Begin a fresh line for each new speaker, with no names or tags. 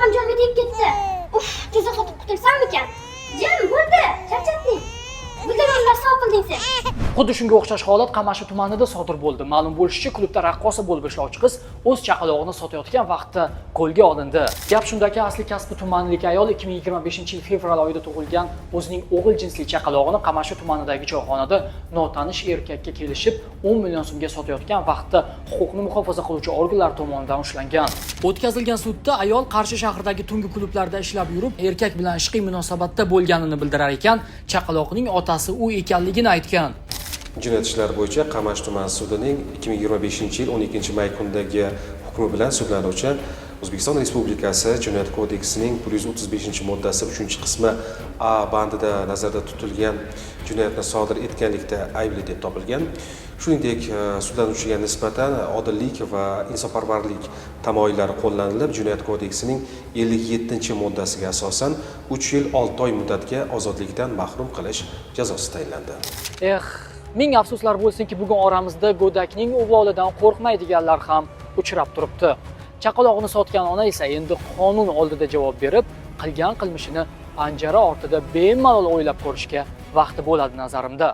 ham jonga tegib ketdi. Uf, tezroq sotib qutulsammikan? Jim, bo'ldi, charchatding. Bularni sog' qilding sen.
Xuddi shunga o'xshash holat Qamashi tumanida sodir bo'ldi. Ma'lum bo'lishicha, klubda raqqosa bo'lib ishlovchi qiz o'z chaqalog'ini sotayotgan vaqtda qo'lga olindi. Gap shundaki, asli kasbi tumanlik ayol 2025-yil fevral oyida tug'ilgan o'zining o'g'il jinsli chaqalog'ini Qamashi tumanidagi choyxonada notanish erkakka kelishib 10 million so'mga sotayotgan vaqtda huquqni muhofaza qiluvchi organlar tomonidan ushlangan. O'tkazilgan sudda ayol Qarshi shahridagi tungi klublarda ishlab yurib, erkak bilan ishqiy munosabatda bo'lganini bildirar ekan, chaqaloqning otasi u ekanligini aytgan.
Jinoyat ishlari bo'yicha Qamash tuman sudining 2025-yil 12-may kunidagi hukmi bilan sudlanuvchi O'zbekiston Respublikasi Jinoyat kodeksining 135-moddasi 3-qismi A bandida nazarda tutilgan jinoyatni sodir etganlikda aybli deb topilgan. Shuningdek, sudlanuvchiga nisbatan odillik va insonparvarlik tamoyillari qo'llanilib, Jinoyat kodeksining 57-moddasiga asosan 3 yil 6 oy muddatga ozodlikdan mahrum qilish jazosi tayinlandi.
Ming afsuslar bo'lsinki, bugun oramizda go'dakning o'g'lidan qo'rqmaydiganlar ham uchrab turibdi. Chaqaloqni sotgan ona esa endi qonun oldida javob berib, qilgan qilmishini panjara ortida bemalol o'ylab ko'rishga vaqti bo'ladi nazarimda.